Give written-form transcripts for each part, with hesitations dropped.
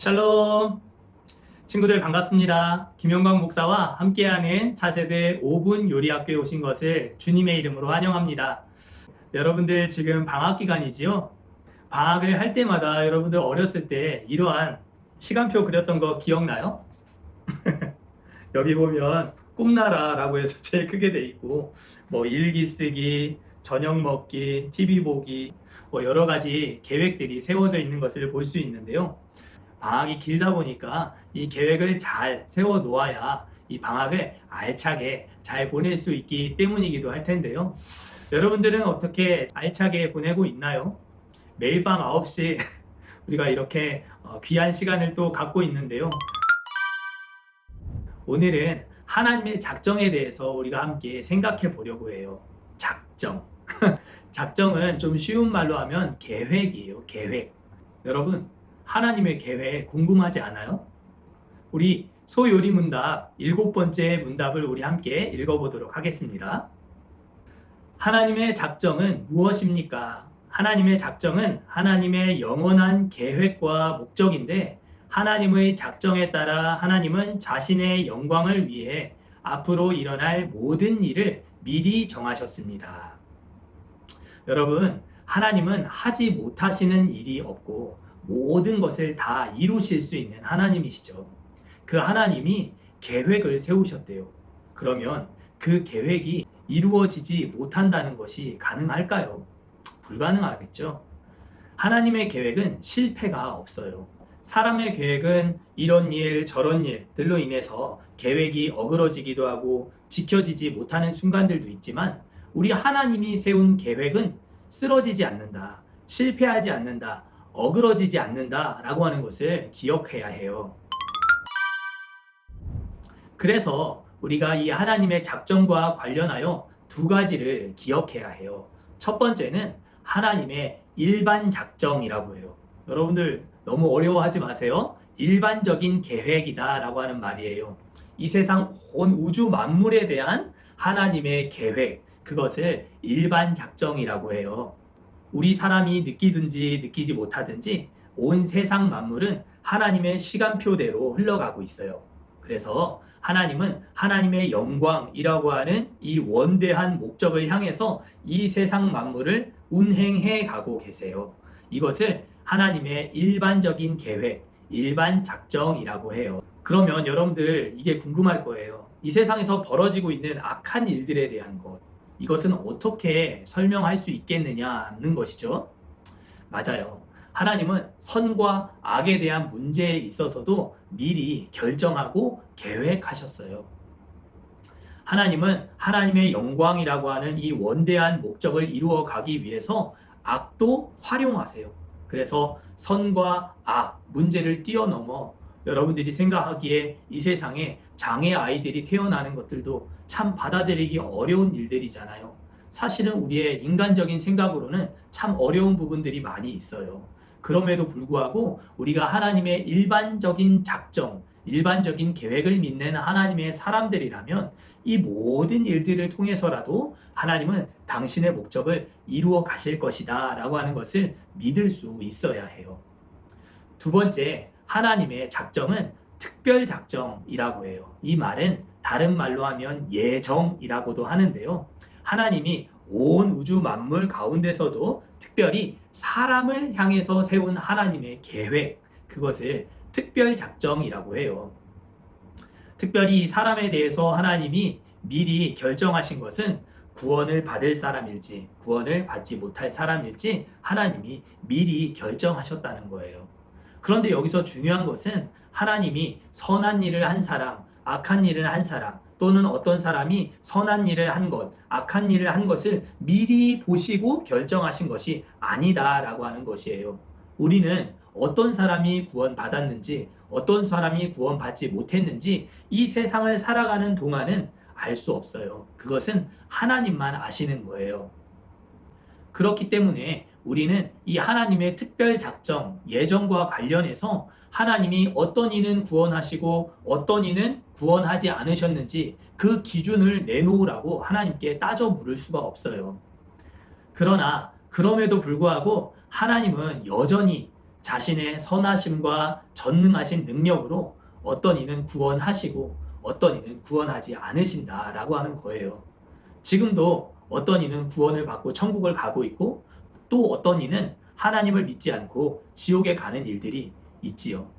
샬롬! 친구들 반갑습니다. 김영광 목사와 함께하는 차세대 5분 요리학교에 오신 것을 주님의 이름으로 환영합니다. 여러분들 지금 방학 기간이지요? 방학을 할 때마다 여러분들 어렸을 때 이러한 시간표 그렸던 거 기억나요? 여기 보면 꿈나라라고 해서 제일 크게 돼 있고 뭐 일기 쓰기, 저녁 먹기, TV 보기 뭐 여러 가지 계획들이 세워져 있는 것을 볼 수 있는데요. 방학이 길다 보니까 이 계획을 잘 세워 놓아야 이 방학을 알차게 잘 보낼 수 있기 때문이기도 할 텐데요. 여러분들은 어떻게 알차게 보내고 있나요? 매일 밤 9시 우리가 이렇게 귀한 시간을 또 갖고 있는데요. 오늘은 하나님의 작정에 대해서 우리가 함께 생각해 보려고 해요. 작정. 작정은 좀 쉬운 말로 하면 계획이에요. 계획. 여러분, 하나님의 계획 궁금하지 않아요? 우리 소요리 문답 7번째 문답을 우리 함께 읽어보도록 하겠습니다. 하나님의 작정은 무엇입니까? 하나님의 작정은 하나님의 영원한 계획과 목적인데 하나님의 작정에 따라 하나님은 자신의 영광을 위해 앞으로 일어날 모든 일을 미리 정하셨습니다. 여러분, 하나님은 하지 못하시는 일이 없고 모든 것을 다 이루실 수 있는 하나님이시죠. 그 하나님이 계획을 세우셨대요. 그러면 그 계획이 이루어지지 못한다는 것이 가능할까요? 불가능하겠죠. 하나님의 계획은 실패가 없어요. 사람의 계획은 이런 일 저런 일들로 인해서 계획이 어그러지기도 하고 지켜지지 못하는 순간들도 있지만 우리 하나님이 세운 계획은 쓰러지지 않는다, 실패하지 않는다, 어그러지지 않는다라고 하는 것을 기억해야 해요. 그래서 우리가 이 하나님의 작정과 관련하여 두 가지를 기억해야 해요. 첫 번째는 하나님의 일반 작정이라고 해요. 여러분들 너무 어려워하지 마세요. 일반적인 계획이다 라고 하는 말이에요. 이 세상 온 우주 만물에 대한 하나님의 계획, 그것을 일반 작정이라고 해요. 우리 사람이 느끼든지 느끼지 못하든지 온 세상 만물은 하나님의 시간표대로 흘러가고 있어요. 그래서 하나님은 하나님의 영광이라고 하는 이 원대한 목적을 향해서 이 세상 만물을 운행해 가고 계세요. 이것을 하나님의 일반적인 계획, 일반 작정이라고 해요. 그러면 여러분들 이게 궁금할 거예요. 이 세상에서 벌어지고 있는 악한 일들에 대한 것, 이것은 어떻게 설명할 수 있겠느냐는 것이죠. 맞아요. 하나님은 선과 악에 대한 문제에 있어서도 미리 결정하고 계획하셨어요. 하나님은 하나님의 영광이라고 하는 이 원대한 목적을 이루어 가기 위해서 악도 활용하세요. 그래서 선과 악, 문제를 뛰어넘어 여러분들이 생각하기에 이 세상에 장애 아이들이 태어나는 것들도 참 받아들이기 어려운 일들이잖아요. 사실은 우리의 인간적인 생각으로는 참 어려운 부분들이 많이 있어요. 그럼에도 불구하고 우리가 하나님의 일반적인 작정, 일반적인 계획을 믿는 하나님의 사람들이라면 이 모든 일들을 통해서라도 하나님은 당신의 목적을 이루어 가실 것이다 라고 하는 것을 믿을 수 있어야 해요. 두 번째, 하나님의 작정은 특별 작정이라고 해요. 이 말은 다른 말로 하면 예정이라고도 하는데요. 하나님이 온 우주 만물 가운데서도 특별히 사람을 향해서 세운 하나님의 계획, 그것을 특별 작정이라고 해요. 특별히 사람에 대해서 하나님이 미리 결정하신 것은 구원을 받을 사람일지 구원을 받지 못할 사람일지 하나님이 미리 결정하셨다는 거예요. 그런데 여기서 중요한 것은 하나님이 선한 일을 한 사람, 악한 일을 한 사람, 또는 어떤 사람이 선한 일을 한 것, 악한 일을 한 것을 미리 보시고 결정하신 것이 아니다라고 하는 것이에요. 우리는 어떤 사람이 구원받았는지, 어떤 사람이 구원받지 못했는지 이 세상을 살아가는 동안은 알 수 없어요. 그것은 하나님만 아시는 거예요. 그렇기 때문에 우리는 이 하나님의 특별 작정, 예정과 관련해서 하나님이 어떤 이는 구원하시고 어떤 이는 구원하지 않으셨는지 그 기준을 내놓으라고 하나님께 따져 물을 수가 없어요. 그러나 그럼에도 불구하고 하나님은 여전히 자신의 선하심과 전능하신 능력으로 어떤 이는 구원하시고 어떤 이는 구원하지 않으신다라고 하는 거예요. 지금도 어떤 이는 구원을 받고 천국을 가고 있고 또 어떤 이는 하나님을 믿지 않고 지옥에 가는 일들이 있지요.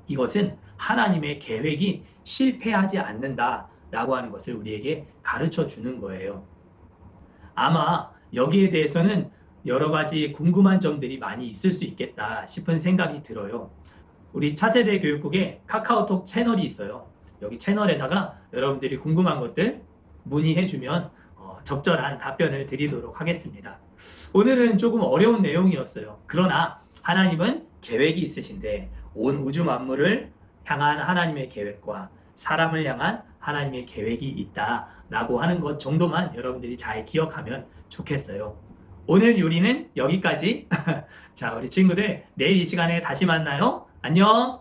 이것은 하나님의 계획이 실패하지 않는다라고 하는 것을 우리에게 가르쳐 주는 거예요. 아마 여기에 대해서는 여러 가지 궁금한 점들이 많이 있을 수 있겠다 싶은 생각이 들어요. 우리 차세대 교육국에 카카오톡 채널이 있어요. 여기 채널에다가 여러분들이 궁금한 것들 문의해주면 적절한 답변을 드리도록 하겠습니다. 오늘은 조금 어려운 내용이었어요. 그러나 하나님은 계획이 있으신데 온 우주 만물을 향한 하나님의 계획과 사람을 향한 하나님의 계획이 있다라고 하는 것 정도만 여러분들이 잘 기억하면 좋겠어요. 오늘 요리는 여기까지. 자, 우리 친구들 내일 이 시간에 다시 만나요. 안녕.